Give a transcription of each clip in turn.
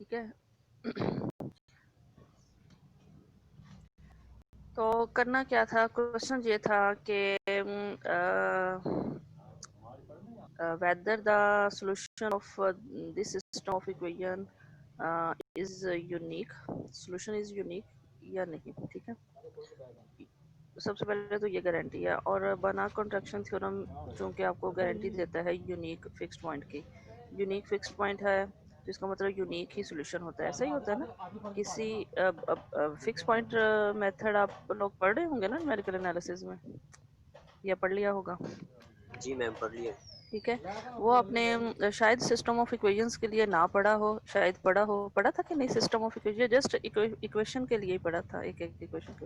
ठीक है। तो करना क्या था, क्वेश्चन ये था कि whether the solution of this system of equation is unique, solution is unique या नहीं। ठीक है, सबसे पहले तो ये गारंटी है, और बनार्ड कॉन्ट्रैक्शन थ्योरम चूंकि आपको गारंटी देता है यूनिक फिक्स्ड पॉइंट की, यूनिक फिक्स्ड पॉइंट है तो इसका मतलब यूनिक ही सोल्यूशन होता है। ऐसा ही होता है ना, किसी फिक्स पॉइंट मेथड आप लोग पढ़ रहे होंगे ना न्यूमेरिकल एनालिसिस में, या पढ़ लिया होगा। जी मैम पढ़ लिया। ठीक है, वो आपने शायद सिस्टम ऑफ इक्वेशंस के लिए ना पढ़ा हो, शायद पढ़ा हो, पढ़ा था कि नहीं system of equation, just equation के लिए ही पढ़ा था, एक एक इक्वेशन के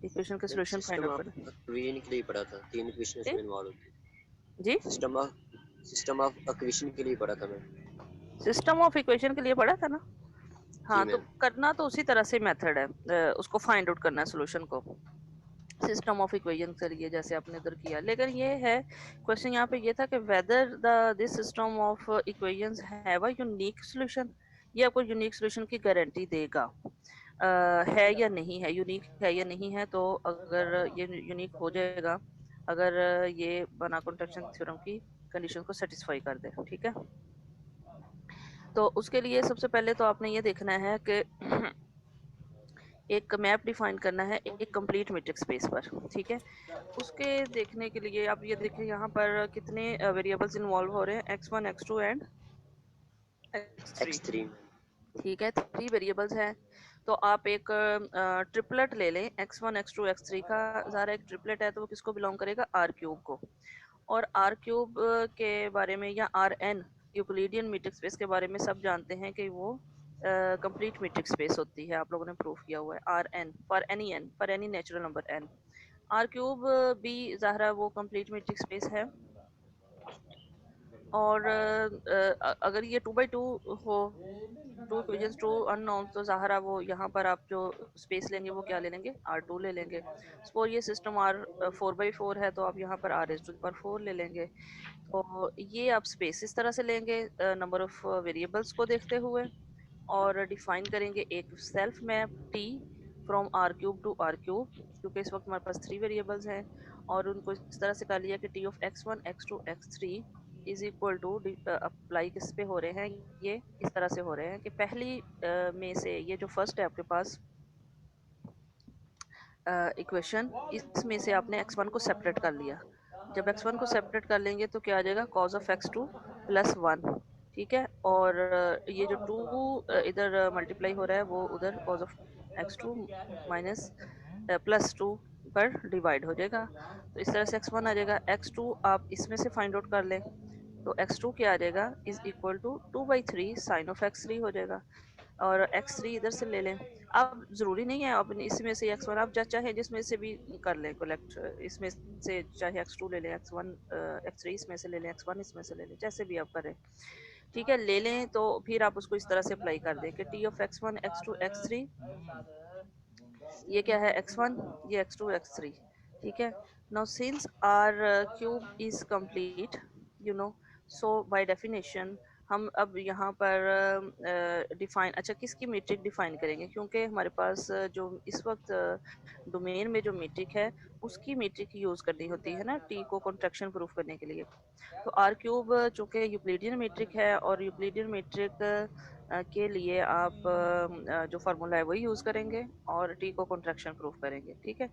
इक्वेशन के ma'am solution find system out of करना। इक्वेशन के लिए पढ़ा था, 3 इक्वेशन जी इसमें इन्वॉल्व होती जी, है। सिस्टम ऑफ इक्वेशन के लिए पढ़ा था मैम। सिस्टम ऑफ इक्वेशन के लिए पढ़ा था ना। जी हाँ, तो मैम। करना तो उसी तरह से मेथड है, उसको फाइंड आउट करना है सोल्यूशन को सिस्टम ऑफ इक्वेशन के लिए, जैसे आपने इधर किया। लेकिन ये है क्वेश्चन यहाँ पे ये था कि whether the this system of equations have a unique solution, ये आपको यूनिक सॉल्यूशन की गारंटी देगा। है या नहीं है, यूनिक है या नहीं है। तो अगर ये यूनिक हो जाएगा अगर ये बनार्ड कॉन्ट्रैक्शन थ्योरम की कंडीशन को सेटिस्फाई कर दे। ठीक है, तो उसके लिए सबसे पहले तो आपने ये देखना है कि एक मैप डिफाइन करना है एक कंप्लीट मैट्रिक स्पेस पर। ठीक है, उसके देखने के लिए आप ये देखें यहाँ पर कितने वेरिएबल्स इन्वॉल्व हो रहे हैं, x1 x2 and x3। x3 ठीक है, 3 वेरिएबल्स हैं। तो आप एक ट्रिपलेट ले लें x1 x2 x3 का। ज़ारा एक ट्रिपलेट है तो वो किसको बिलोंग करेगा, आर क्यूब को। और आर क्यूब के बारे में, या R n Euclidean metric space के बारे में सब जानते हैं कि वो कंप्लीट मैट्रिक स्पेस होती है। आप लोगों ने प्रूफ किया हुआ है, R n for any natural number n. R cube भी ज़ाहरा वो कंप्लीट मैट्रिक स्पेस है। और अगर ये 2x2 हो, 2 इक्वेशंस 2 अननोन, तो ज़ाहरा वो यहाँ पर आप जो स्पेस लेंगे वो क्या ले लेंगे, R2 ले लेंगे। सपोज ये सिस्टम R 4x4 है तो आप यहाँ पर R⁴ ले लेंगे। तो ये आप स्पेस इस तरह से लेंगे नंबर ऑफ वेरिएबल्स को देखते हुए, और डिफाइन करेंगे एक self map T from R³ to R³, क्योंकि इस वक्त हमारे पास 3 वेरिएबल्स हैं, और उनको इस तरह से कर लिया कि T of x1 x2 x3 is equal to apply किस पे हो रहे हैं, ये इस तरह से हो रहे हैं कि पहली में से ये जो फर्स्ट है आपके पास इक्वेशन, इसमें से आपने x1 को सेपरेट कर लिया। जब x1 को सेपरेट कर लेंगे तो क्या आ जाएगा, cos ऑफ x2 प्लस 1। ठीक है, और ये जो 2 इधर मल्टीप्लाई हो रहा है वो उधर cos of x2 minus plus 2 पर डिवाइड हो जाएगा। तो इस तरह से x1 आ जाएगा, x2 आप इसमें से फाइंड आउट कर लें तो x2 क्या आ जाएगा, is equal to 2/3 sine of x3 हो जाएगा। और x3 इधर से ले लें। अब जरूरी नहीं है अब इसमें से x1, आप चाहे जिसमें से भी कर लें कलेक्ट, इसमें से चाहे x2 ले लें, x1 x3 इसमें से ले लें, x1 इसमें से ले लें, जैसे भी आप करें। ठीक है, ले लें तो फिर आप उसको इस तरह से अप्लाई कर दें कि t of x1 x2 x3, ये क्या है x1, ये x2 x3। ठीक है, now since R cube is complete, you know, so by definition हम अब यहाँ पर डिफाइन, अच्छा किसकी मीट्रिक डिफाइन करेंगे, क्योंकि हमारे पास जो इस वक्त डोमेन में जो मीट्रिक है उसकी मीट्रिक यूज करनी होती है ना टी को कॉन्ट्रैक्शन प्रूफ करने के लिए। तो आर क्यूब चूंकि यूक्लिडियन मीट्रिक है, और यूक्लिडियन मीट्रिक के लिए आप जो फार्मूला है वही यूज करेंगे और टी को कॉन्ट्रैक्शन प्रूफ करेंगे। ठीक है,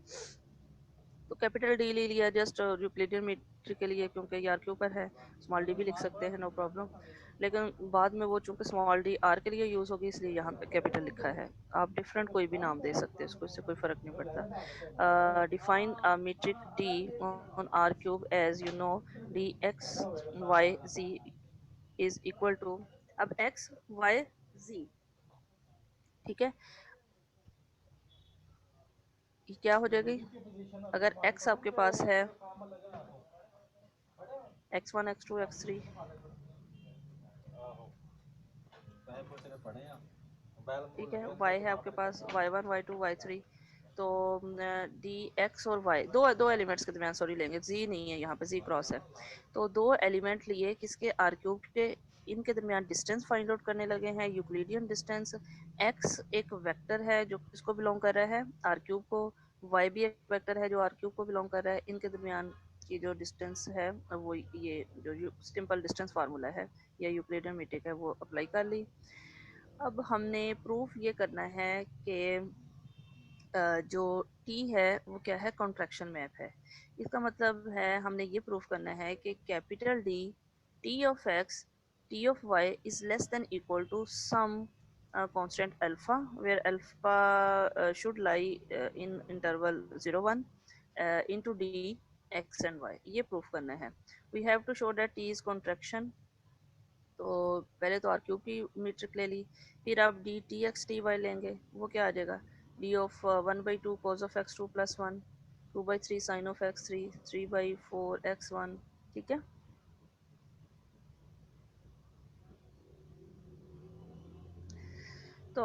तो कैपिटल डी ले लिया जस्ट यूक्लिडियन मीट्रिक के लिए, क्योंकि ये आर के ऊपर है। स्मॉल डी भी लिख सकते हैं, नो प्रॉब्लम। लेकिन बाद में वो चूंकि स्मॉल डी आर के लिए यूज होगी इसलिए यहाँ पे कैपिटल लिखा है। आप डिफरेंट कोई भी नाम दे सकते हैं इसको, इससे कोई फर्क नहीं पड़ता। Define metric d on R cube as you know d x y z is equal to, अब एक्स वाई जी, ठीक है, ये क्या हो जाएगी, अगर x आपके पास है x1 x2 x3, ठीक है, y है आपके पास y1 y2 y3, तो डी एक्स और y दो दो एलिमेंट्स के दरमियान सॉरी लेंगे, z नहीं है यहाँ पे, z क्रॉस है। तो दो एलिमेंट लिए किसके, आर क्यूब के, इनके दरमियान डिस्टेंस फाइंड आउट करने लगे हैं, यूक्लिडियन डिस्टेंस। x एक वेक्टर है जो किसको बिलोंग कर रहा है, आर क्यूब को, y भी एक वेक्टर है जो आर क्यूब को बिलोंग कर रहा है। इनके दरमियान की जो डिस्टेंस है वो ये जो सिंपल डिस्टेंस फार्मूला है या यूक्लिडियन मीट्रिक है वो अप्लाई कर ली। अब हमने प्रूफ ये करना है कि जो टी है वो क्या है, कॉन्ट्रैक्शन मैप है। इसका मतलब है हमने ये प्रूफ करना है कि capital d t of x t of y is less than equal to some constant alpha where alpha should lie in interval 0 1 into d x and y. ये प्रूफ करना है। We have to show that t is contraction. तो पहले तो are cube की metric ले ली, फिर आप d t x t y लेंगे, वो क्या आ जाएगा, d of 1/2 cos of x two plus 1, 2/3 sine of x three, 3/4 x1। ठीक है। तो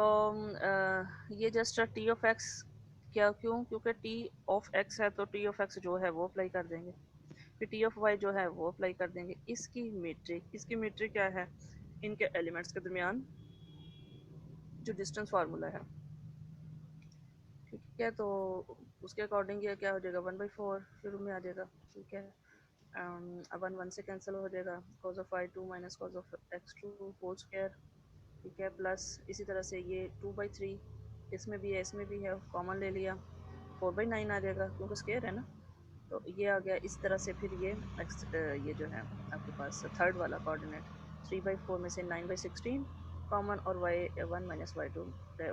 ये जस्ट टी ऑफ एक्स क्या, क्यों, क्योंकि टी ऑफ एक्स है तो टी ऑफ एक्स जो है वो अप्लाई कर देंगे, फिर टी ऑफ वाई जो है वो अप्लाई कर देंगे। इसकी मीट्रिक क्या है, इनके एलिमेंट्स के दरमियान जो डिस्टेंस फार्मूला है। ठीक है, तो उसके अकॉर्डिंग ये क्या हो जाएगा, 1/4 शुरू में आ जाएगा। ठीक है, अब 1 1 से कैंसिल हो जाएगा, cos of y 2 minus cos of x 2 whole square. ठीक है, प्लस इसी तरह से ये 2/3 इसमें भी है इसमें भी है, कॉमन ले लिया, 4/9 आ जाएगा क्योंकि स्क्वायर है ना। तो ये आ गया इस तरह से। फिर ये जो है आपके पास थर्ड वाला कोऑर्डिनेट 3/4 में से 9/16 कॉमन, और y1 minus y2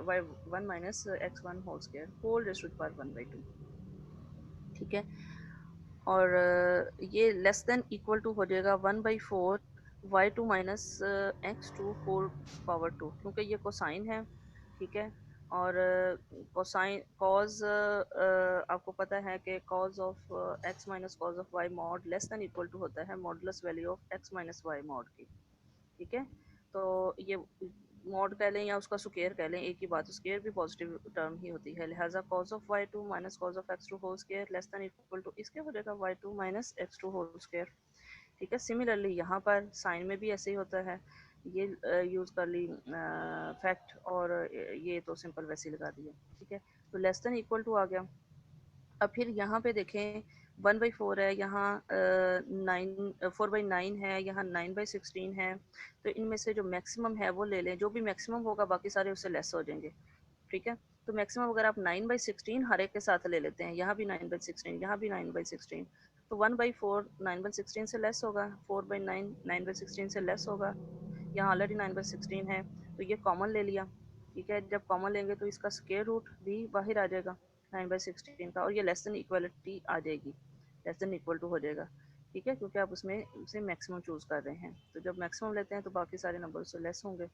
y1 minus x1 whole square whole raise to the power 1/2। ठीक है, और ये लेस देन इक्वल टू हो जाएगा 1/4 y2 minus x2 whole power 2, क्योंकि ये कोसाइन है। ठीक है, और कोसाइन कॉज आपको पता है कि cos of x minus cos of y mod less than equal to होता है modulus value of x minus y mod की। ठीक है, तो ये मॉड कह लें या उसका स्क्वायर कह लें, एक ही बात, स्क्वायर भी पॉजिटिव टर्म ही होती है। लिहाजा cos of y2 minus cos of x2 whole square less than equal to इसके हो जाएगा y2 minus x2 whole square. ठीक है, सिमिलरली यहाँ पर साइन में भी ऐसे ही होता है। ये यूज़ कर ली फैक्ट, और ये तो सिंपल वैसे ही लगा दिया। ठीक है, तो लेस देन इक्वल टू आ गया। अब फिर यहाँ पे देखें 1/4 है, यहाँ 4/9 है, यहाँ 9/16 है। तो इनमें से जो मैक्सिमम है वो ले लें, जो भी मैक्सिमम होगा बाकी सारे उससे लेस हो जाएंगे। ठीक है, तो मैक्सिमम अगर आप 9/16 हर एक के साथ ले लेते हैं, यहाँ भी 9/16 यहाँ भी 9/16, तो 1/4 9/16 से लेस होगा, 4/9 9/16 से लेस होगा, यहाँ ऑलरेडी 9/16 है तो ये कॉमन ले लिया। ठीक है, जब कॉमन लेंगे तो इसका स्क्वायर रूट भी बाहर आ जाएगा 9/16 का, और ये लेस देन इक्वलिटी आ जाएगी, लेस देन इक्वल टू हो जाएगा। ठीक है, क्योंकि आप उसमें से मैक्सिमम चूज़ कर रहे हैं, तो जब मैक्सिमम लेते हैं तो बाकी सारे नंबर उससे लेस होंगे।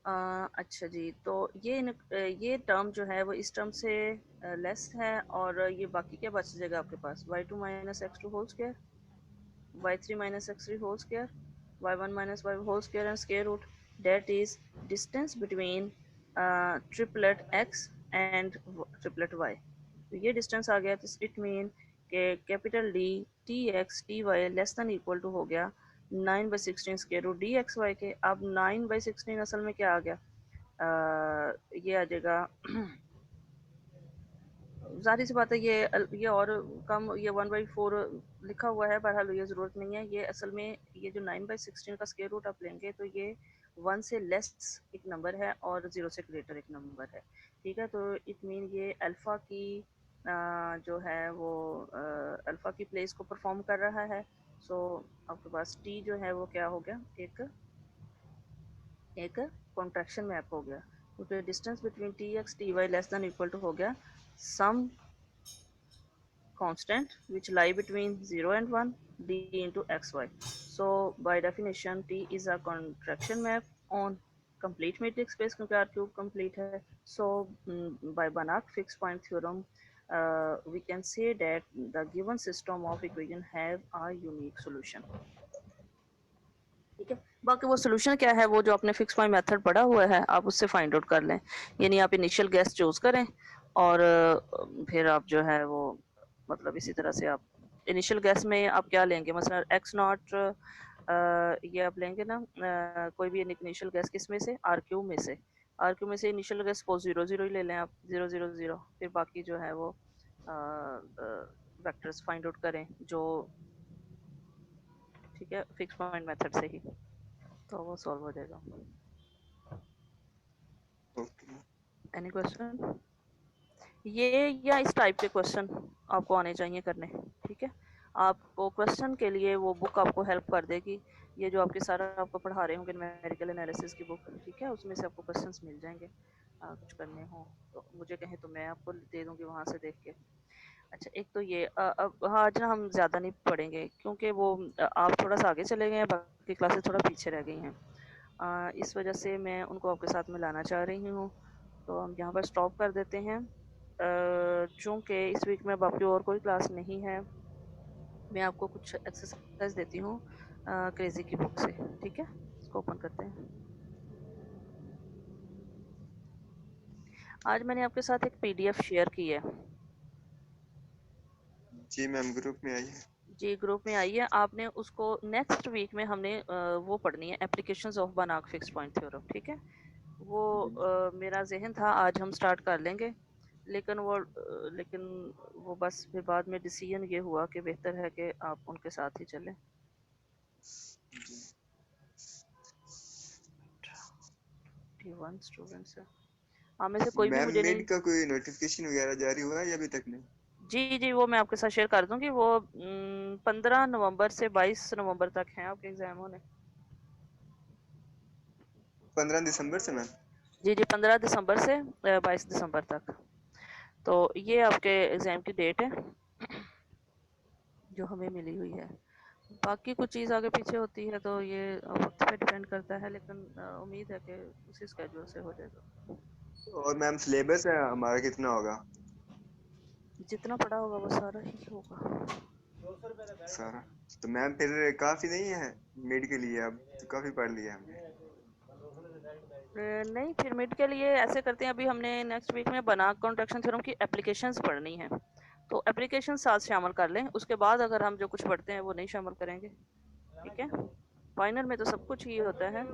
अच्छा जी, तो ये टर्म जो है वो इस टर्म से लेस है, और ये बाकी क्या बच जाएगा आपके पास, y2 minus x2 whole square, y3 minus x3 whole square, y1 minus y whole square and square root, that is distance between triplet x and triplet y। तो ये डिस्टेंस आ गया, तो इट मीन के capital d t x t y less than equal to हो गया 9/16 square root d x y के। अब 9/16 असल में क्या आ गया, ये आ जाएगा ज़ाहिर सी बात है, ये और कम, ये 1/4 लिखा हुआ है, बहरहाल ये ज़रूरत नहीं है। ये असल में ये जो 9/16 का स्क्वायर रूट आप लेंगे तो ये 1 से लेस एक नंबर है और 0 से ग्रेटर एक नंबर है। ठीक है, तो इट मीन ये अल्फ़ा की जो है वो अल्फ़ा की प्लेस को परफॉर्म कर रहा है। सो आपके पास टी जो है वो क्या हो गया, एक कॉन्ट्रैक्शन मैप हो गया, क्योंकि distance between t x t y less than equal to हो गया सम constant which lie between 0 and 1 d into xy. So by definition t is a contraction map on complete metric space क्योंकि R cube complete है। So by Banach fixed point theorem we can say that the given system of equation have a unique solution। ठीक है, बाकी वो solution क्या है, वो जो आपने फिक्स पॉइंट मेथड पढ़ा हुआ है आप उससे फाइंड आउट कर लें। यानी आप इनिशियल गैस चूज करें, और फिर आप जो है वो मतलब इसी तरह से आप इनिशियल गैस में आप क्या लेंगे, मसलन x नॉट ये आप लेंगे ना कोई भी इनिशियल गैस किस में से, आर क्यू में से। आर क्यू में से इनिशियल गैस सपोज 0 0 ही ले लें आप, 0 0 0। फिर बाकी जो है वो वेक्टर्स फाइंड आउट करें जो, ठीक है, फिक्स पॉइंट मेथड से ही, तो वो सॉल्व हो जाएगा। ओके। Any question? ये या इस टाइप के क्वेश्चन आपको आने चाहिए करने, ठीक है। आपको क्वेश्चन के लिए वो बुक आपको हेल्प कर देगी, ये जो आपके सारा आपको पढ़ा रहे होंगे न्यूमेरिकल एनालिसिस की बुक, ठीक है, उसमें से आपको क्वेश्चंस मिल जाएंगे। कुछ करने हो तो मुझे कहें तो मैं आपको दे दूंगी वहाँ से देख के। अच्छा, एक तो ये अब हाँ, आज ना हम ज़्यादा नहीं पढ़ेंगे क्योंकि वो आप थोड़ा सा आगे चले गए हैं, बाकी क्लासेस थोड़ा पीछे रह गई हैं। इस वजह से मैं उनको आपके साथ मिलाना चाह रही हूँ, तो हम यहाँ पर स्टॉप कर देते हैं। चूँकि इस वीक में अब आपकी और कोई क्लास नहीं है, मैं आपको कुछ एक्सरसाइज देती हूँ क्रेजी की बुक से, ठीक है। इसको ओपन करते हैं। आज मैंने आपके साथ एक पीडीएफ शेयर की है। जी मैम, ग्रुप में आई है। जी, ग्रुप में आई है। आपने उसको नेक्स्ट वीक में हमने वो पढ़नी है, एप्लीकेशंस ऑफ बनाक फिक्स पॉइंट थ्योरम, ठीक है। वो मेरा जहन था आज हम स्टार्ट कर लेंगे, लेकिन वो बस फिर बाद में डिसीजन ये हुआ कि बेहतर है कि आप उनके साथ ही चलें। 21 स्टूडेंट्स है, आप में से कोई भी मैम, मुझे मिड नहीं। का कोई नोटिफिकेशन वगैरह जारी हुआ है या अभी तक नहीं? जी जी, वो मैं आपके साथ शेयर कर दूंगी। वो 15 नवंबर से 22 नवंबर तक है आपके एग्जाम होने। 15 दिसंबर से मैम? जी जी, 15 दिसंबर से 22 दिसंबर तक। तो ये आपके एग्जाम की डेट है जो हमें मिली हुई है। बाकी कुछ चीज़ आगे पीछे होती है तो ये वक्त पे डिपेंड करता है, लेकिन उम्मीद है कि उसी स्केड्यूल से हो जाएगा। और मैम, सिलेबस है हमारा कितना होगा? जितना पड़ा होगा वो सारा ही होगा। सारा? तो मैम फिर काफी नहीं है मिड के लिए? अब तो काफी पढ़ लिया हमने। नहीं, पिरामिड के लिए ऐसे करते हैं, अभी हमने नेक्स्ट वीक में बनाक कॉन्ट्रैक्शन थ्योरम की एप्लीकेशंस पढ़नी है, तो एप्लीकेशन साथ शामिल कर लें। उसके बाद अगर हम जो कुछ पढ़ते हैं वो नहीं शामिल करेंगे, ठीक है। फाइनल में तो सब कुछ ही होता है,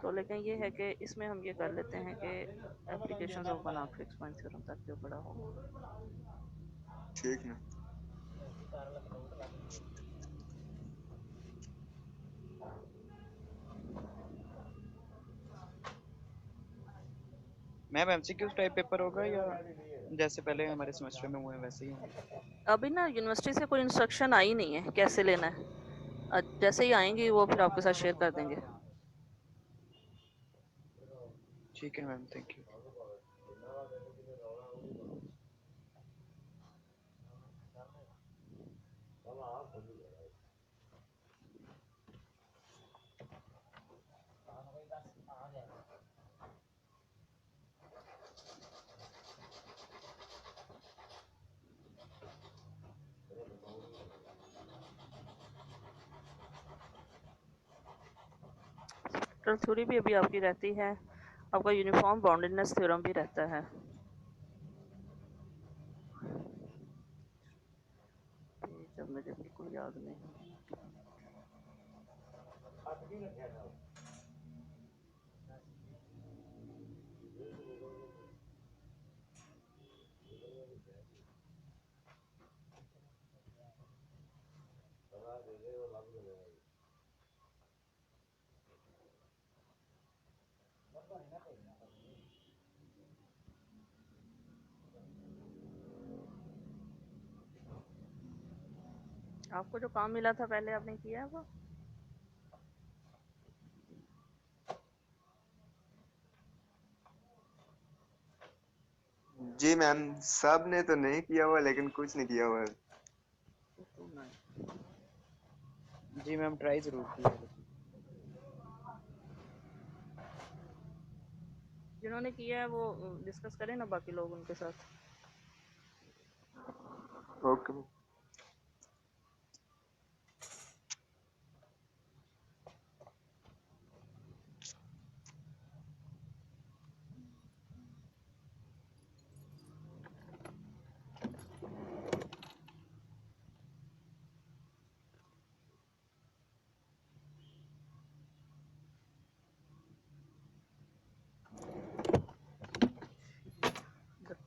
तो लेकिन ये है कि इसमें हम ये कर लेते हैं कि एप्लीकेशंस ऑफ बनाक फिक्स पॉइंट थ्योरम तक जो पढ़ा हो। ठीक ना? मैम एमसीक्यूज टाइप पेपर होगा या जैसे पहले हमारे सेमेस्टर में हुए हैं वैसे ही होंगे? अभी ना यूनिवर्सिटी से कोई इंस्ट्रक्शन आई नहीं है कैसे लेना है। जैसे ही आएंगी वो फिर आपके साथ शेयर कर देंगे। ठीक है ma'am, thank you. Spectral theory भी अभी आपकी रहती है, आपका यूनिफॉर्म बाउंडेडनेस थ्योरम भी रहता है। जब मुझे बिल्कुल याद नहीं। आपको जो काम मिला था पहले आपने किया है वो? जी मैम, सब ने तो नहीं किया हुआ लेकिन कुछ ने किया हुआ है। तो नहीं। जी मैम, ट्राई जरूर किया है। जिन्होंने किया है वो डिस्कस करें ना बाकी लोग उनके साथ। ओके।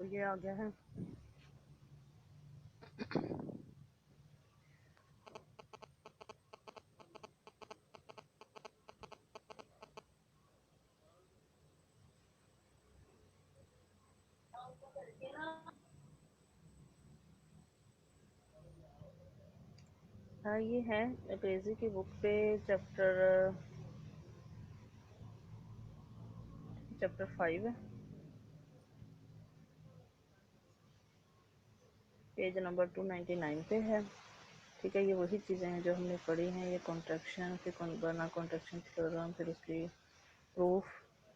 ये आ गया है। हाँ ये है क्रेजी की बुक पे चैप्टर 5 है, पेज नंबर 299 पे है। ठीक है, ये वही चीज़ें हैं जो हमने पढ़ी हैं, ये कॉन्ट्रैक्शन, फिर बना कॉन्ट्रैक्शन थ्योरम, फिर उसकी प्रूफ।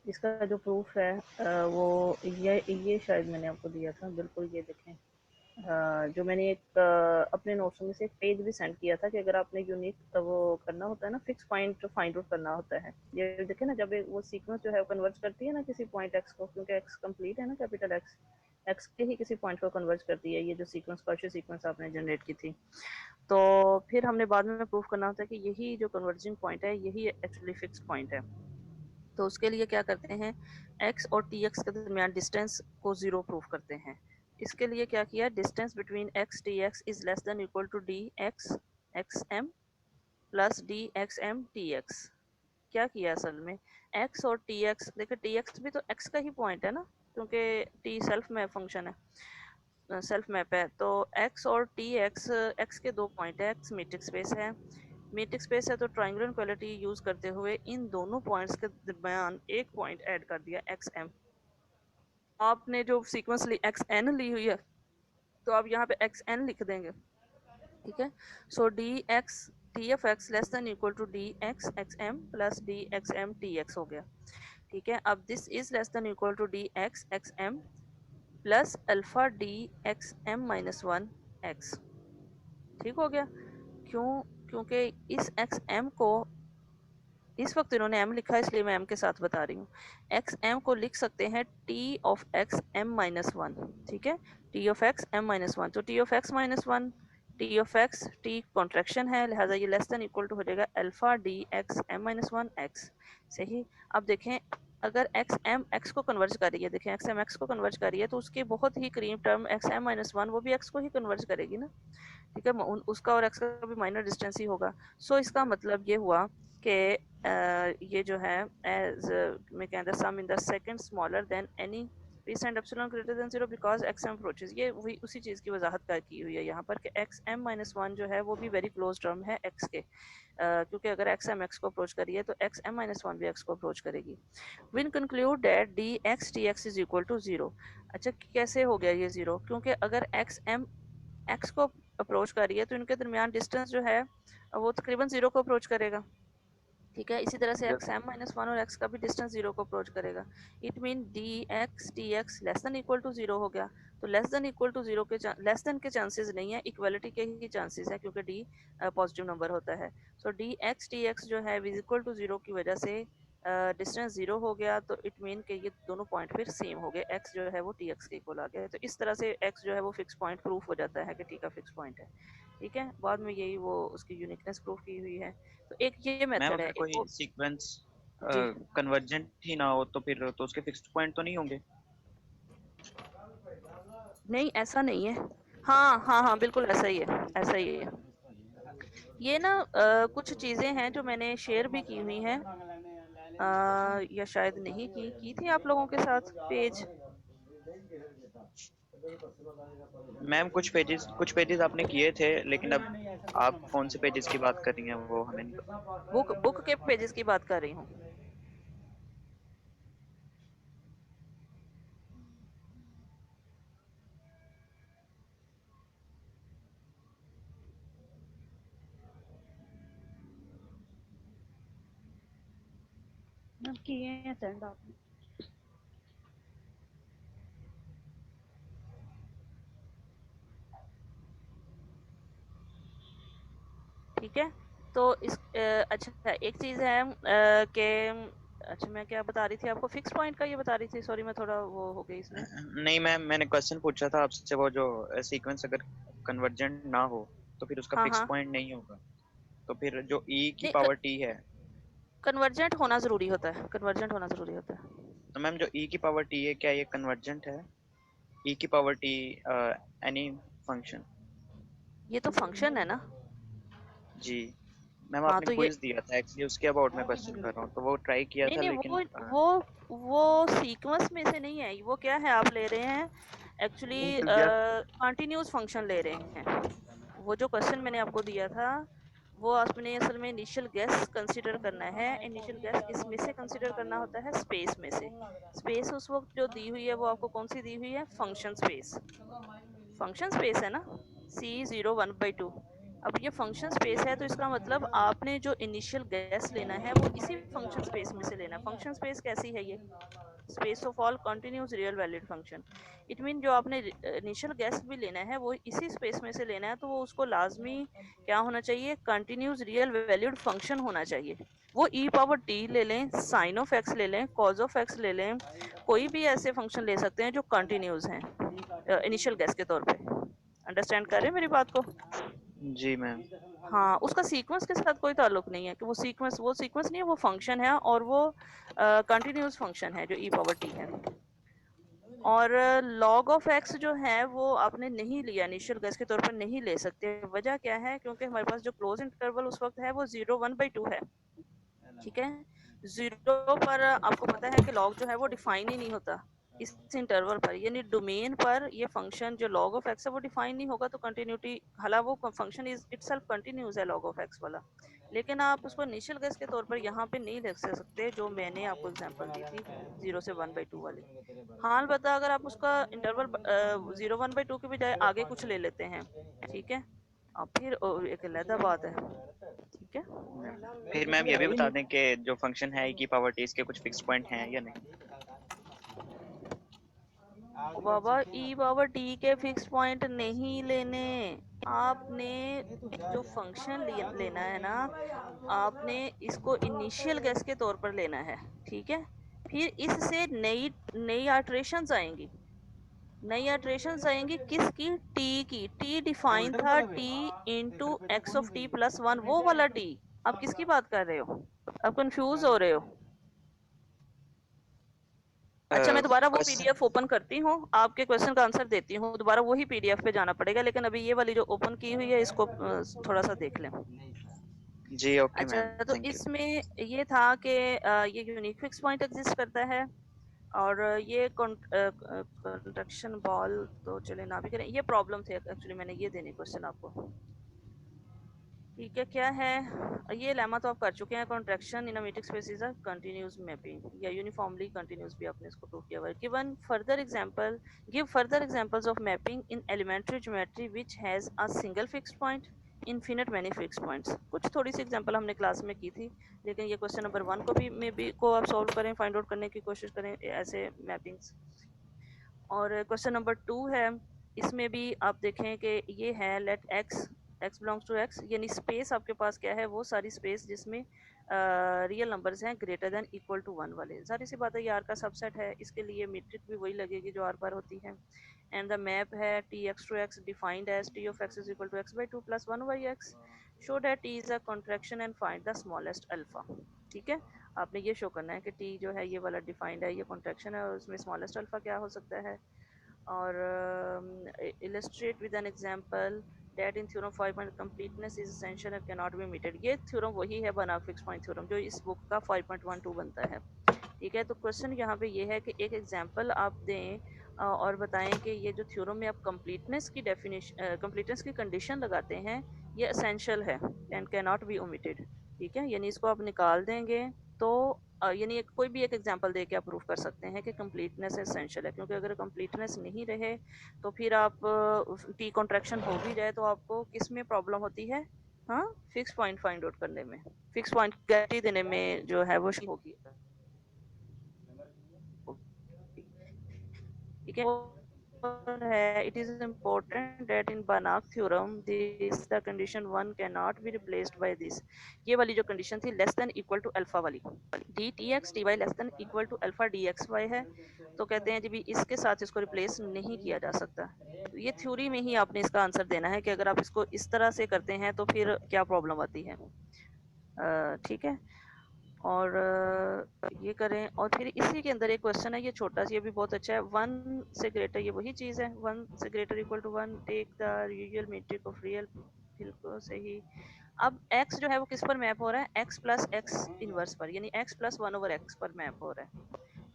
इसका जो प्रूफ है वो ये शायद मैंने आपको दिया था, बिल्कुल ये देखें। जो मैंने एक अपने नोट्स में से एक पेज भी सेंड किया था कि अगर आपने यूनिक वो करना होता है ना, फिक्स पॉइंट फाइंड आउट करना होता है, ये देखें ना, जब वो सीक्वेंस जो है कन्वर्ज करती है ना किसी पॉइंट एक्स को, क्योंकि एक्स कंप्लीट है ना, कैपिटल एक्स के ही किसी पॉइंट को कन्वर्ज करती है, ये जो सीक्वेंस कॉशी सीक्वेंस आपने जनरेट की थी। तो फिर हमने बाद में प्रूफ करना होता है कि यही जो कन्वर्जिंग पॉइंट है यही एक्चुअली फिक्स पॉइंट है। तो उसके लिए क्या करते हैं, x और tx के दरमियान डिस्टेंस को 0 प्रूफ करते हैं। इसके लिए क्या किया, distance between x tx is less than equal to dx xm plus dxm tx। क्या किया असल में, x और tx, देखिए tx भी तो x का ही पॉइंट है ना, क्योंकि t सेल्फ मैप फंक्शन है, सेल्फ मैप है। तो x और tx, x के दो पॉइंट है, x मीट्रिक स्पेस है, मीट्रिक स्पेस है, तो ट्रायंगुलर इक्वालिटी यूज करते हुए इन दोनों पॉइंट्स के दरमियान एक पॉइंट ऐड कर दिया xm। आपने जो सीक्वेंस ली xn ली हुई है, तो आप यहाँ पे xn लिख देंगे। ठीक है, so dx t of x less than equal to dx xm plus dxm tx हो गया। ठीक है, अब this is less than equal to dx xm plus alpha dxm minus 1 x। ठीक हो गया, क्यों, क्योंकि इस xm को इस वक्त इन्होंने m लिखा है, इसलिए मैं m के साथ बता रही हूँ। एक्स m को लिख सकते हैं t of x m minus 1। ठीक है, t of x m minus 1, तो t of x minus 1, t of x t contraction है, लिहाजा ये लेस देन इक्वल टू हो जाएगा alpha D x m minus 1 x। सही। अब देखें, अगर x m x को कन्वर्ज कर रही है, देखें x m x को कन्वर्ज कर रही है, तो उसके बहुत ही करीब टर्म x m माइनस 1 वो भी x को ही कन्वर्ज करेगी ना। ठीक है, उसका और x का भी माइनर डिस्टेंस ही होगा। सो इसका मतलब ये हुआ कि ये जो है एज मैं कहता sum in the second smaller than any recent epsilon greater than 0 because xm approaches, ये वही उसी चीज की वजाहत कर की हुई है यहाँ पर कि xm minus 1 जो है वो भी वेरी क्लोज टर्म है x के, क्योंकि अगर xm x को अप्रोच करी है तो xm minus 1 भी x को अप्रोच करेगी। Win conclude that dx tx is equal to 0। अच्छा, कैसे हो गया ये 0, क्योंकि अगर xm x को अप्रोच कर रही है तो इनके दरमियान डिस्टेंस जो है वो तकरीबन 0 को अप्रोच करेगा। ठीक है, इसी तरह से जब एक्स एम माइनस 1 और x का भी डिस्टेंस 0 को अप्रोच करेगा। It mean d x t x less than equal to 0 हो गया। तो लेस देन इक्वल टू 0 के लेस देन के चांसेस नहीं है, इक्वलिटी के ही चांसेस है, क्योंकि d पॉजिटिव नंबर होता है। सो डी एक्स टी एक्स जो है इक्वल टू 0 की वजह से डिस्टेंस 0 हो गया, तो इट मीन कि ये दोनों पॉइंट फिर सेम हो गए, x जो है वो टी एक्स के इक्वल आ गया है। तो इस तरह से x जो है वो फिक्स पॉइंट प्रूफ हो जाता है कि t का फिक्स पॉइंट है। ठीक है, बाद में यही वो उसकी यूनिकनेस प्रूफ की हुई है। तो एक ये मैम मेथड है, अगर एक कोई वो। सीक्वेंस जी कन्वर्जेंट ही ना हो तो फिर तो उसके फिक्स्ड पॉइंट तो नहीं होंगे? नहीं, ऐसा नहीं है। हाँ हाँ हाँ, बिल्कुल ऐसा ही है, ऐसा ही है। ये ना कुछ चीजें हैं जो मैंने शेयर भी की हुई हैं, या शायद नहीं की थी आप लोगों के साथ पेज। मैम कुछ पेजेस आपने किए थे, लेकिन अब आप कौन से पेजेस की बात कर रही हैं वो हमें नहीं पता। बुक के पेजेस की बात कर रही हूँ। किए हैं सेंड आपने। ठीक है, तो इस अच्छा एक चीज है कि अच्छा मैं क्या बता रही थी आपको, फिक्स पॉइंट का ये बता रही थी, सॉरी मैं थोड़ा वो हो गई इसमें। नहीं मैम, मैंने क्वेश्चन पूछा था आपसे, वो जो सीक्वेंस अगर कन्वर्जेंट ना हो तो फिर उसका हाँ फिक्स हाँ, पॉइंट नहीं होगा, तो फिर जो e की नहीं, पावर t है। कन्वर्जेंट होना जरूरी होता है, कन्वर्जेंट होना जरूरी होता है। तो मैम जो e की पावर t है, क्या ये कन्वर्जेंट है? e की पावर t एनी फंक्शन। ये तो फंक्शन है ना। जी मैम, हाँ आपने तो ये क्विज दिया था एक्चुअली, उसके अबाउट में क्वेश्चन कर रहा हूँ, तो वो ट्राई किया नहीं था नहीं, लेकिन वो सीक्वेंस में से नहीं है। वो क्या है, आप ले रहे हैं actually initial guess. Continuous function ले रहे हैं। वो जो क्वेश्चन मैंने आपको दिया था, वो आपने असल में इनिशियल गैस कंसीडर करना है। इनिशियल गैस किस में से कंसीडर करना होता है, स्पेस में से। स्पेस उस वक्त जो दी हुई है वो आपको कौन सी दी हुई है, फंक्शन स्पेस। फंक्शन स्पेस है ना, C01/2। अब ये फंक्शन स्पेस है तो इसका मतलब आपने जो इनिशियल गैस लेना है वो इसी फंक्शन स्पेस में से लेना है। फंक्शन स्पेस कैसी है, ये space of all continuous real valid function. It mean जो आपने इनिशियल गैस भी लेना है वो इसी स्पेस में से लेना है, तो वो उसको लाजमी क्या होना चाहिए, कंटिन्यूस रियल वैल्यूड फंक्शन होना चाहिए। वो e पावर t ले लें, साइन ऑफ x ले लें, कॉज ऑफ x ले लें, कोई भी ऐसे फंक्शन ले सकते हैं जो कंटिन्यूस हैं इनिशियल गैस के तौर पे। अंडरस्टैंड कर रहे हैं मेरी बात को? जी मैम। हाँ, उसका सीक्वेंस के साथ कोई ताल्लुक नहीं है कि वो सीक्वेंस नहीं है, वो फंक्शन है, और वो कंटिन्यूस फंक्शन है जो e पावर t है। और log ऑफ x जो है वो आपने नहीं लिया, इनिशियल गैस के तौर पर नहीं ले सकते। वजह क्या है, क्योंकि हमारे पास जो क्लोज इंटरवल उस वक्त है वो 0 1/2 है। ठीक है, 0 पर आपको पता है कि log जो है वो डिफाइन ही नहीं होता इस इंटरवल पर, यानी डोमेन पर ये फंक्शन जो log ऑफ x है वो डिफाइन नहीं होगा। तो कंटिन्यूटी, हालांकि वो फंक्शन इज इटसेल्फ कंटिन्यूस है log ऑफ x वाला, लेकिन आप उसको इनिशियल गैस के तौर पर यहाँ पे नहीं लिख सकते जो मैंने आपको एग्जांपल दी थी 0 से 1/2 वाली। हाँ अलबत्ता अगर आप उसका इंटरवल 0 1/2 के बजाय आगे कुछ ले लेते हैं, ठीक है, अब फिर एक अलग बात है। ठीक है, फिर मैम ये भी बता दें कि जो फंक्शन है e की पावर t, इसके कुछ फिक्स पॉइंट हैं या नहीं? बाबा e पावर t के फिक्स पॉइंट नहीं लेने। आपने जो फंक्शन लेना है ना, आपने इसको इनिशियल गैस के तौर पर लेना है। ठीक है, फिर इससे नई नई आल्टरेशंस आएंगी। नई आल्टरेशंस आएंगी किसकी, t की। t डिफाइन था t into x of t plus 1, वो वाला t। आप किसकी बात कर रहे हो, आप कंफ्यूज हो रहे हो। अच्छा, मैं दोबारा वो क्वेश्चन पीडीएफ ओपन करती हूँ, आपके क्वेश्चन का आंसर देती हूँ। दोबारा वही पीडीएफ पे जाना पड़ेगा, लेकिन अभी ये वाली जो ओपन की हुई है इसको थोड़ा सा देख लें। जी ओके अच्छा, मैम, तो थैंक यू। इसमें ये था कि ये यूनिक फिक्स पॉइंट एग्जिस्ट करता है, और ये कंट्रक्शन बॉल तो चले ना भी करें, ये प्रॉब्लम थे एक्चुअली, मैंने ये देने क्वेश्चन आपको। ठीक है, क्या है ये लेमा तो आप कर चुके हैं, contraction in a metrics space is a continuous mapping, या यूनिफॉर्मली कंटीन्यूअस भी आपने इसको प्रूव किया हुआ है। Given further example, give further examples of mapping in elementary geometry which has a single fixed point, infinite many fixed points. कुछ थोड़ी सी example हमने क्लास में की थी, लेकिन ये क्वेश्चन नंबर 1 को भी मे बी को आप सॉल्व करें, फाइंड आउट करने की कोशिश करें ऐसे मैपिंग्स। और क्वेश्चन नंबर 2 है, इसमें भी आप देखें कि ये है let x belongs to x, यानी स्पेस आपके पास क्या है, वो सारी स्पेस जिसमें रियल नंबर्स हैं ग्रेटर देन इक्वल टू 1 वाले। सारी सी बात है, ये आर का सबसेट है, इसके लिए मीट्रिक भी वही लगेगी जो आर पर होती है। एंड द मैप है tx to x defined as t of x is equal to x/2 plus 1/x, show that t is a contraction and find the smallest alpha। ठीक है, आपने ये शो करना है कि t जो है ये वाला डिफाइंड है, ये कॉन्ट्रैक्शन है, और उसमें स्मॉलेस्ट अल्फा क्या हो सकता है। और illustrate with an example that in theorem 5 point completeness is essential and cannot be omitted। ये थ्योरम वही है बनाम फिक्स पॉइंट थ्योरम जो इस बुक का 5.12 बनता है। ठीक है, तो क्वेश्चन यहाँ पे ये है कि एक एग्जांपल आप दें और बताएं कि ये जो थ्योरम में आप कंप्लीटनेस की डेफिनेशन, कंप्लीटनेस की कंडीशन लगाते हैं, ये एसेंशियल है and can not be omitted. ठीक है, यानी इसको आप निकाल देंगे तो यानी कोई भी एक एग्जांपल दे के आप प्रूव कर सकते हैं कि कंप्लीटनेस एसेंशियल है। क्योंकि अगर कंप्लीटनेस नहीं रहे तो फिर आप टी कॉन्ट्रैक्शन हो भी जाए तो आपको किस में प्रॉब्लम होती है, हाँ, फिक्स पॉइंट फाइंड आउट करने में, फिक्स पॉइंट गारंटी देने में जो है वो होगी। ठीक है, it is important that in Banach theorem this the condition 1 cannot be replaced by this। ये वाली जो कंडीशन थी less than equal to alpha वाली, dtx dy less than equal to alpha dxy है, तो कहते हैं जी भी इसके साथ इसको रिप्लेस नहीं किया जा सकता। तो ये थ्योरी में ही आपने इसका आंसर देना है कि अगर आप इसको इस तरह से करते हैं तो फिर क्या प्रॉब्लम आती है। ठीक है, और ये करें और फिर इसी के अंदर एक क्वेश्चन है, ये छोटा सा, ये भी बहुत अच्छा है। 1 से ग्रेटर, ये वही चीज है, 1 से greater equal to 1, take the usual metric of real, बिल्कुल सही। अब x जो है वो किस पर मैप हो रहा है, x प्लस एक्स इनवर्स पर, यानी x प्लस 1/x पर मैप हो रहा है।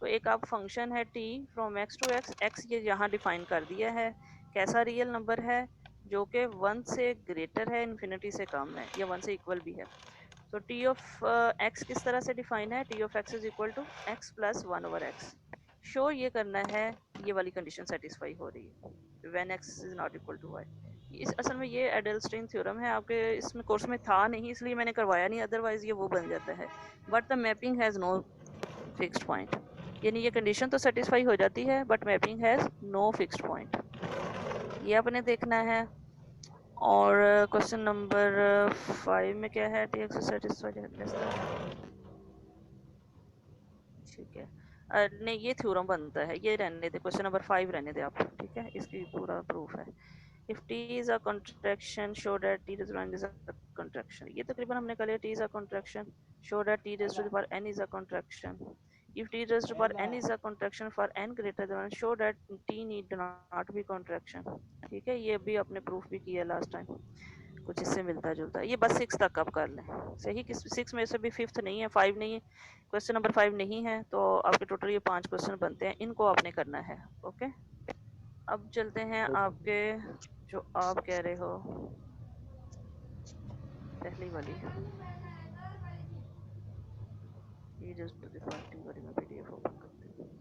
तो एक आप फंक्शन है t from x to x, x ये यहाँ डिफाइन कर दिया है, कैसा रियल नंबर है, जो कि 1 से ग्रेटर है, इन्फिनिटी से कम है, या 1 से इक्वल भी है। तो t ऑफ x किस तरह से डिफाइन है, t of x is equal to x plus 1/x। Show ये करना है ये वाली कंडीशन सेटिस्फाई हो रही है, when x is not equal to y। इस असल में ये एडल्स्टीन थ्योरम है, आपके इसमें कोर्स में था नहीं इसलिए मैंने करवाया नहीं, अदरवाइज ये वो बन जाता है। But the mapping has no fixed point, यानी ये कंडीशन तो सेटिस्फाई हो जाती है but mapping has no fixed point, ये आपने देखना है। और क्वेश्चन नंबर 5 में क्या है, टी एक्स सेटिस्फाइड, ठीक है। नहीं ये थ्योरम बनता है, ये रहने दे, क्वेश्चन नंबर 5 रहने दे आप, ठीक है, इसकी पूरा प्रूफ है। If t is a contraction show that t raised to n is a contraction, ये तकरीबन हमने कर लिया, t is a contraction show that t raised to the power n is a contraction, if t raised to the power n is a contraction for n greater than 1 show that t need not be contraction, ठीक है, ये भी आपने proof भी किया last time, कुछ इससे मिलता जुलता है। ये बस 6 तक आप कर लें, सही, किस 6 में से भी 5th नहीं है, 5 नहीं है, क्वेश्चन नंबर 5 नहीं है, तो आपके टोटल ये 5 क्वेश्चन बनते हैं, इनको आपने करना है। ओके, अब चलते हैं आपके जो आप कह रहे हो पहली वाली, ये जस्ट पार्टी वाली में पीडीएफ ओपन करते हैं।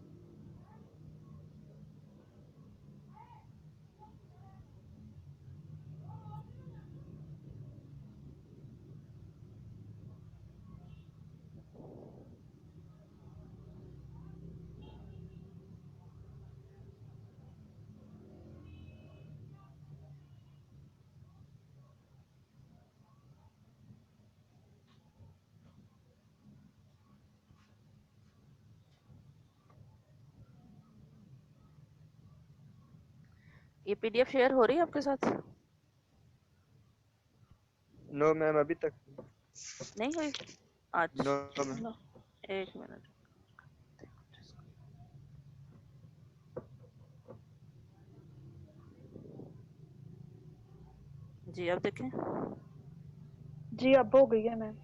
ये पीडीएफ शेयर हो रही है आपके साथ? नो मैम, अभी तक नहीं हुई? No ma'am. अच्छा, एक मिनट, जी अब देखें। जी अब हो गई है मैम।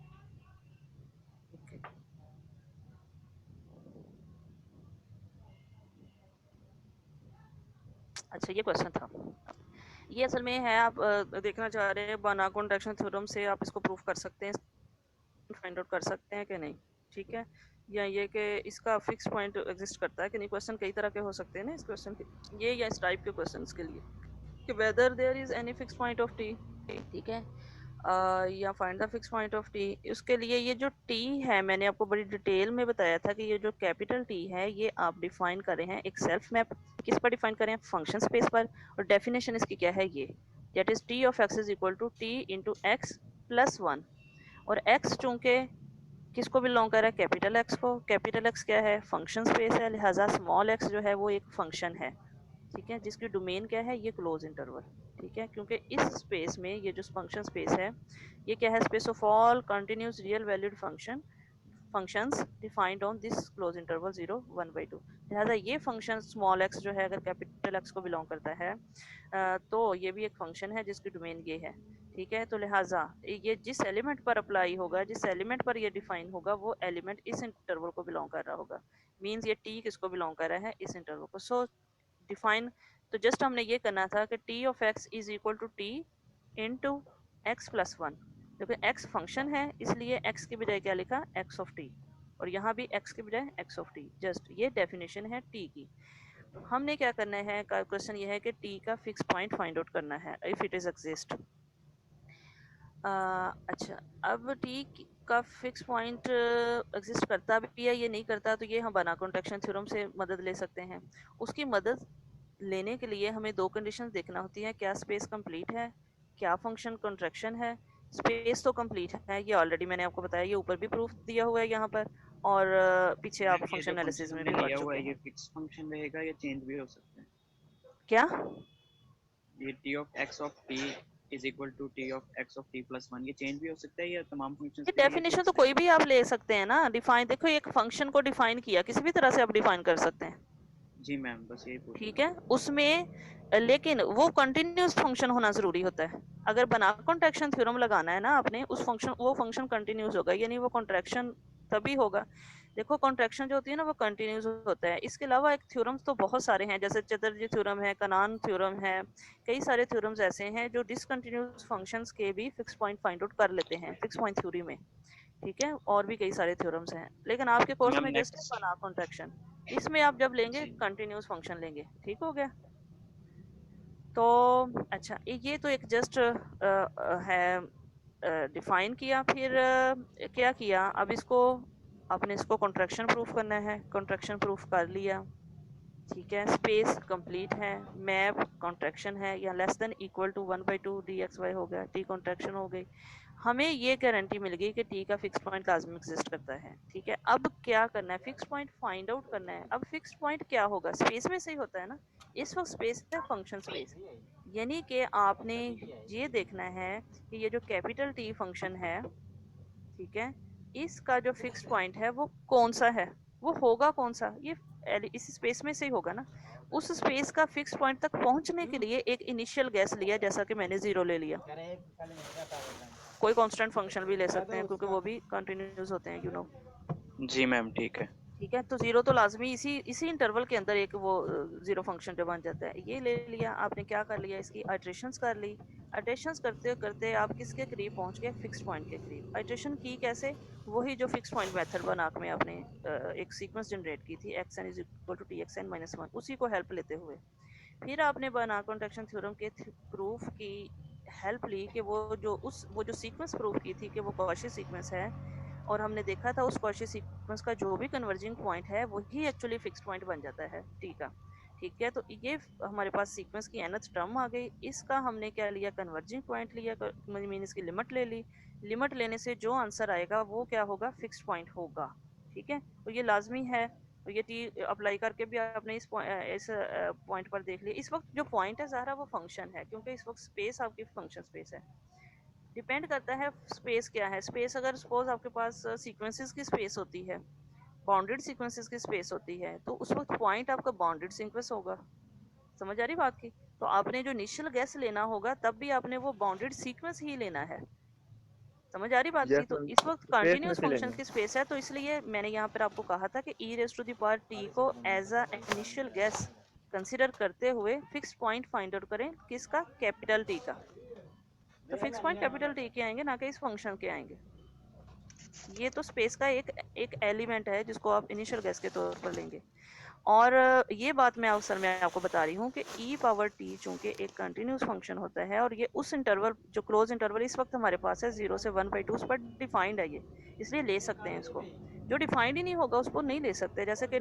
अच्छा, ये क्वेश्चन था, ये असल में है, आप देखना चाह रहे हैं बना कॉन्ट्रैक्शन थ्योरम से आप इसको प्रूफ कर सकते हैं, फाइंड आउट कर सकते हैं कि नहीं, ठीक है, या ये कि इसका फिक्स पॉइंट एग्जिस्ट करता है कि नहीं। क्वेश्चन कई तरह के हो सकते हैं ना इस क्वेश्चन के, ये या इस टाइप के क्वेश्चंस के लिए, कि whether there is any fix point of t, ठीक है, या find the fix point of t. उसके लिए ये जो टी है, मैंने आपको बड़ी डिटेल में बताया था कि ये जो कैपिटल टी है ये आप डिफाइन कर रहे हैं एक सेल्फ मैप, किस पर डिफाइन करें, फंक्शन स्पेस पर, और डेफिनेशन इसकी क्या है, ये that is t of x is equal to t into x plus 1, और x चूंकि किसको बिलोंग कर रहा है, कैपिटल एक्स को, कैपिटल एक्स क्या है, फंक्शन स्पेस है, लिहाजा स्मॉल एक्स जो है वो एक फंक्शन है, ठीक है, जिसकी डोमेन क्या है, ये क्लोज इंटरवल, ठीक है, क्योंकि इस स्पेस में ये जो फंक्शन स्पेस है ये क्या है, space of all continuous real valued functions defined on this close interval 0 1/2, लिहाजा ये फंक्शन स्मॉल एक्स जो है अगर कैपिटल एक्स को बिलोंग करता है तो ये भी एक फंक्शन है जिसकी डोमेन ये है, ठीक है, तो लिहाजा ये जिस एलिमेंट पर अप्लाई होगा, जिस एलिमेंट पर ये डिफाइन होगा, वो एलिमेंट इस इंटरवल को बिलोंग कर रहा होगा, मींस ये टी किसको बिलोंग कर रहा है, इस इंटरवल को। सो डिफाइन, तो जस्ट हमने ये करना था कि t of x is equal to t into x plus 1, क्योंकि x फंक्शन है इसलिए x की बजाय क्या लिखा, x ऑफ t, और यहाँ भी x की बजाय x ऑफ t, जस्ट ये डेफिनेशन है t की। हमने क्या करना है, क्वेश्चन ये है कि t का फिक्स पॉइंट फाइंड आउट करना है इफ इट इज एग्जिस्ट। अच्छा, अब t का फिक्स पॉइंट एग्जिस्ट करता भी है ये नहीं करता, तो ये हम बना कॉन्ट्रैक्शन थ्योरम से मदद ले सकते हैं। उसकी मदद लेने के लिए हमें दो कंडीशंस देखना होती हैं, क्या स्पेस कंप्लीट है, क्या फंक्शन कॉन्ट्रैक्शन है। स्पेस तो कंप्लीट है, ये ऑलरेडी मैंने आपको बताया, ये ऊपर भी प्रूफ दिया हुआ है यहाँ पर, और पीछे आप मैम ये फंक्शन जो एनालिसिस फंक्शन में हमने भी पढ़ लिया हुआ चुके है ये हैं। फिक्स फंक्शन रहेगा या चेंज भी हो सकता है? क्या? ये t of x of t is equal to t of x of t plus 1, ये चेंज भी हो सकता है या तमाम फंक्शंस ये के लिए डेफिनेशन तो फिक्स है? कोई भी आप ले सकते हैं ना। डिफाइन देखो, एक फंक्शन को डिफाइन किया, किसी भी तरह से आप डिफाइन कर सकते हैं, जी मैम, बस यही पूछ ठीक रहा है। उसमें लेकिन वो कंटिन्यूअस फंक्शन होना जरूरी होता है। अगर बना कॉन्ट्रैक्शन थ्योरम लगाना है ना आपने, उस फंक्शन वो फंक्शन कंटिन्यूअस होगा, यानी वो कॉन्ट्रैक्शन तभी होगा। देखो कॉन्ट्रैक्शन जो होती है ना वो कंटिन्यूअस होता है। इसके अलावा एक थ्योरम्स तो बहुत सारे हैं, जैसे चटर्जी थ्योरम है, कनान थ्योरम है, कई सारे थ्योरम्स ऐसे हैं जो डिसकंटिन्यूअस फंक्शंस के भी फिक्स पॉइंट फाइंड आउट कर लेते हैं फिक्स पॉइंट थ्योरी में, ठीक है। और भी कई सारे थ्योरम्स हैं, लेकिन आपके हूँ कोर्स मैम। में जस्ट है नेक्स्ट। बना कॉन्ट्रैक्शन, इसमें आप जब लेंगे जी कंटिन्यूअस फंक्शन लेंगे, ठीक हो गया। तो अच्छा, ये तो एक जस्ट है डिफाइन किया। फिर क्या किया, अब इसको आपने इसको कॉन्ट्रैक्शन प्रूफ करना है। कॉन्ट्रैक्शन प्रूफ कर लिया, ठीक है। स्पेस कंप्लीट है, मैप कॉन्ट्रैक्शन है, या less than equal to 1/2 dxy हो गया, टी कॉन्ट्रैक्शन हो गई। हमें ये गारंटी मिल गई कि टी का फिक्स पॉइंट लाजमी एग्जिस्ट करता है, ठीक है। अब क्या करना है, फिक्स पॉइंट फाइंड आउट करना है। अब फिक्स पॉइंट क्या होगा, स्पेस में से ही होता है ना। इस वक्त स्पेस है फंक्शन स्पेस, यानी कि आपने ये देखना है कि ये जो कैपिटल टी फंक्शन है, ठीक है, इसका जो फिक्स पॉइंट है वो कौन सा है, वो होगा कौन सा, ये इस स्पेस में से ही होगा ना। उस स्पेस का फिक्स पॉइंट तक पहुंचने के लिए एक इनिशियल गैस लिया, जैसा कि मैंने 0 ले लिया। कोई कांस्टेंट फंक्शन भी ले सकते हैं क्योंकि वो भी कंटिन्यूअस होते हैं, यू नो। जी मैम, ठीक है। ठीक है, तो 0 तो लाजमी इसी इंटरवल के अंदर एक वो 0 फंक्शन जो बन जाता है। ये ले लिया आपने, क्या कर लिया, इसकी आइट्रेशंस कर ली। आइट्रेशंस करते करते आप किसके करीब पहुंच गए, फिक्स पॉइंट के करीब। आइट्रेशन की कैसे, वही जो फिक्स पॉइंट मेथड बना के आपने एक सीक्वेंस जनरेट की थी, xn is equal to txn minus 1, उसी को हेल्प लेते हुए फिर आपने बना कॉन्ट्रैक्शन थ्योरम के प्रूफ की हेल्प ली कि वो जो सीक्वेंस प्रूफ की थी कि वो कॉशी सीक्वेंस है, और हमने देखा था उस कॉशी सीक्वेंस का जो भी कन्वर्जिंग पॉइंट है वही एक्चुअली फिक्स पॉइंट बन जाता है टी का, ठीक है। तो ये हमारे पास सीक्वेंस की nth टर्म आ गई। इसका हमने क्या लिया, कन्वर्जिंग पॉइंट लिया, मीन इसकी लिमिट ले ली। लिमिट लेने से जो आंसर आएगा वो क्या होगा, फिक्स पॉइंट होगा, ठीक है। तो ये लाजमी है, तो ये टी अप्लाई करके भी आपने इस पॉइंट पर देख लिया। इस वक्त जो पॉइंट है ज़ाहरा वो फंक्शन है, क्योंकि इस वक्त स्पेस आपकी फंक्शन स्पेस है। डिपेंड करता है स्पेस क्या है। स्पेस अगर सपोज आपके पास सीक्वेंसेस की स्पेस होती है, बाउंडेड सीक्वेंसेस की स्पेस होती है, तो उस वक्त पॉइंट आपका बाउंडेड सीक्वेंस होगा। समझ आ रही बात की। तो आपने जो इनिशियल गैस लेना होगा तब भी आपने वो बाउंडेड सीक्वेंस ही लेना है। समझ आ रही बात की। यस तो मैम, इस वक्त स्पेस में कंटिन्यूअस से फंक्शन लेंगे। की स्पेस है, तो इसलिए मैंने यहाँ पर आपको कहा था कि e raise to the power t को as a initial guess consider करते हुए फिक्स पॉइंट फाइंड आउट करें, किसका, कैपिटल टी का। तो फिक्स पॉइंट कैपिटल टी के आएंगे, ना कि इस फंक्शन के आएंगे। ये तो स्पेस का एक एलिमेंट है जिसको आप इनिशियल गैस के तौर पर लेंगे। और ये बात मैं अक्सर मैं आपको बता रही हूँ कि e पावर t चूंकि एक कंटिन्यूस फंक्शन होता है, और ये उस इंटरवल जो क्लोज इंटरवल इस वक्त हमारे पास है 0 से 1/2, उस पर डिफाइंड है ये, इसलिए ले सकते हैं इसको। जो डिफाइंड ही नहीं होगा उसको नहीं ले सकते। जैसे कि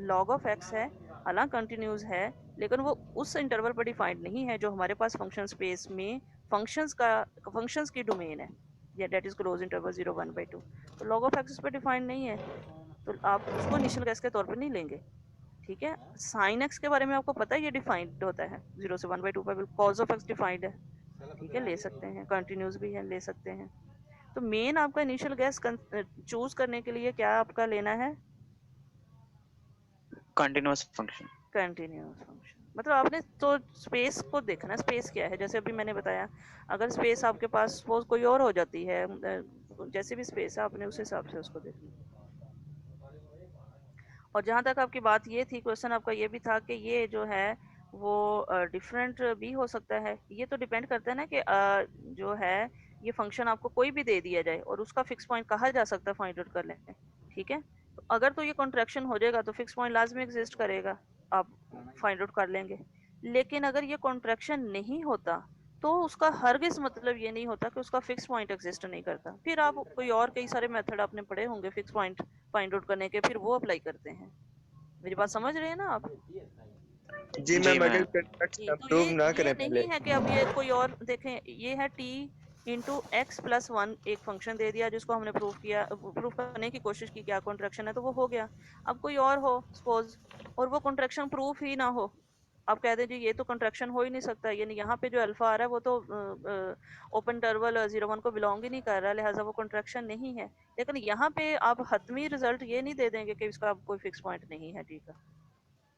log ऑफ x है, हालांकि कंटिन्यूस है, लेकिन वो उस इंटरवल पर डिफाइंड नहीं है जो हमारे पास फंक्शन स्पेस में फंक्शंस की डोमेन है, या दैट इज क्लोज इंटरवल 0 1/2। तो log ऑफ x पर डिफाइंड नहीं है, तो आप उसको इनिशियल गैस के तौर पर नहीं लेंगे, ठीक है। साइन एक्स के बारे में आपको पता है, ये डिफाइंड होता है 0 से 1/2 पर। कॉज ऑफ एक्स डिफाइंड है, ठीक है, ले सकते हैं। कंटिन्यूस भी है, ले सकते हैं। तो मेन आपका इनिशियल गैस चूज करने के लिए क्या आपका लेना है, कंटिन्यूअस फंक्शन। Continuous function. मतलब आपने तो स्पेस को देखना, स्पेस क्या है। जैसे अभी मैंने बताया, अगर स्पेस आपके पास सपोज कोई और हो जाती है, जैसे भी स्पेस है, आपने उस हिसाब से उसको देखना। और जहाँ तक आपकी बात ये थी, क्वेश्चन आपका ये भी था कि ये जो है वो डिफरेंट भी हो सकता है। ये तो डिपेंड करता है ना कि जो है ये फंक्शन आपको कोई भी दे दिया जाए और उसका फिक्स पॉइंट कहा जा सकता है, फाइंड आउट कर लें, ठीक है। तो अगर तो ये कॉन्ट्रैक्शन हो जाएगा तो फिक्स पॉइंट लाजमी एग्जिस्ट करेगा, आप फाइंड आउट कर लेंगे। लेकिन अगर ये कॉन्ट्रैक्शन नहीं होता तो उसका हरगिज मतलब ये नहीं होता कि उसका फिक्स पॉइंट एग्जिस्ट नहीं करता। फिर आप कोई और कई सारे मेथड आपने पढ़े होंगे फिक्स पॉइंट फाइंड आउट करने के, फिर वो अप्लाई करते हैं। मेरी बात समझ रहे हैं ना आप? जी जी मैम, अगर मैम। जी, कंट्रैक्शन तो प्रूव ना ये करें पहले। नहीं है कि अब ये कोई और देखें, ये है t इंटू एक्स प्लस 1, एक फंक्शन दे दिया जिसको हमने प्रूफ करने की कोशिश की क्या कॉन्ट्रैक्शन है, तो वो हो गया। अब कोई और हो सपोज, और वो कॉन्ट्रैक्शन प्रूफ ही ना हो, आप कह दें जी ये तो कंट्रैक्शन हो ही नहीं सकता, यानी यहाँ पे जो अल्फा आ रहा है वो तो ओपन इंटरवल 0 1 को बिलोंग ही नहीं कर रहा, लिहाजा वो कंट्रैक्शन नहीं है। लेकिन यहाँ पे आप हतमी रिजल्ट ये नहीं दे देंगे कि इसका कोई फिक्स पॉइंट नहीं है, ठीक है,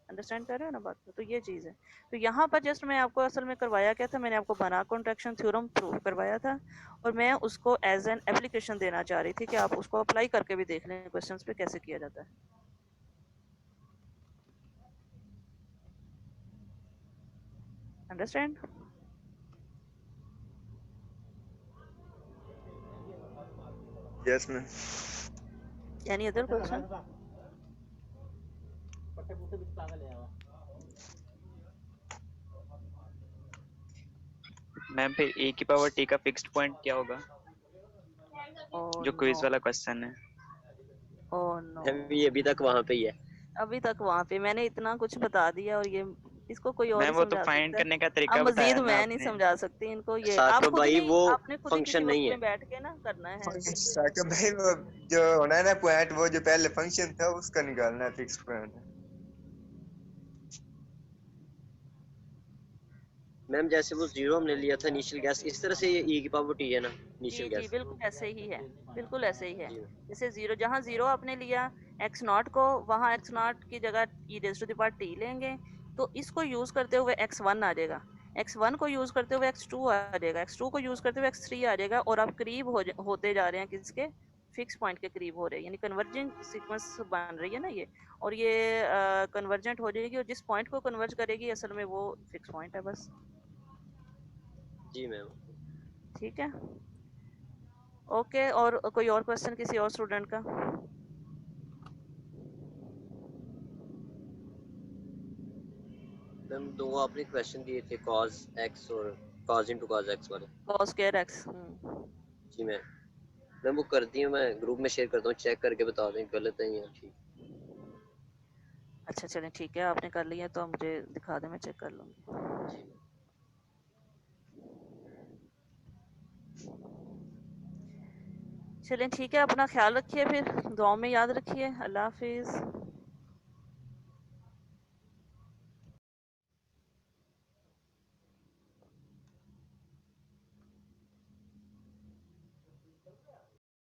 अंडरस्टैंड कर रहे हो ना बात को? तो ये चीज़ है। तो यहाँ पर जस्ट मैं आपको असल में करवाया क्या था, मैंने आपको बना कॉन्ट्रैक्शन थ्योरम प्रूव करवाया था, और मैं उसको एज एन एप्लीकेशन देना चाह रही थी कि आप उसको अप्लाई करके भी देख लें क्वेश्चंस पे कैसे किया जाता है। Understand? Yes ma'am. Any other question? Ma'am फिर ए की पावर टी का फिक्स्ड पॉइंट क्या होगा, ओह जो क्विज नो, वाला क्वेश्चन है? ओह नो, अभी तक वहां पे ही है। अभी तक वहां पे मैंने इतना कुछ बता दिया, और ये इसको कोई और ही मैम वो तो समझा फाइंड सकता है। करने का अब तरीका मजीद बताया ना मैं नहीं आपने। समझा सकती इनको, ये आप साकिब खुद भाई ही वो आपने खुद ही किसी फंक्शन वक्त नहीं है। में बैठ के ना करना है। साकिब भाई वो जो होना है ना पॉइंट, वो जो पहले फंक्शन था उसका निकालना है, फिक्स पॉइंट। मैम जैसे वो 0 हमने लिया था इनिशियल गैस, इस तरह से ये e की पावर t है ना जी इनिशियल जी गैस। बिल्कुल ऐसे ही है, बिल्कुल ऐसे ही है। जी जैसे जीरो, जहाँ जीरो आपने लिया एक्स नॉट को, वहाँ एक्स नॉट की जगह e raise to the power t लेंगे, तो इसको यूज करते हुए एक्स वन आ जाएगा, एक्स वन को यूज करते हुए एक्स टू आ जाएगा, एक्स टू को यूज करते हुए एक्स थ्री आ जाएगा, और आप करीब होते जा रहे हैं किसके, फिक्स पॉइंट के करीब हो रहे हैं, यानी कन्वर्जिंग सीक्वेंस बन रही है ना ये, और ये कन्वर्जेंट हो जाएगी, और जिस पॉइंट को कन्वर्ज करेगी असल में वो फिक्स पॉइंट है बस। जी मैम। ठीक है, ओके। और कोई और क्वेश्चन किसी और स्टूडेंट का? मैम दो आपने क्वेश्चन दिए थे cos x और cos into cos x वाले। Cos square x. जी मैम वो कर दी है, मैं ग्रुप में शेयर करता हूँ, चेक करके बता दें गलत है या ठीक। अच्छा चलें ठीक है, आपने कर लिया तो मुझे दिखा दें, मैं चेक कर लूँगी। जी चलें ठीक है, अपना ख्याल रखिए, फिर दुआओं में याद रखिए। अल्लाह हाफिज़।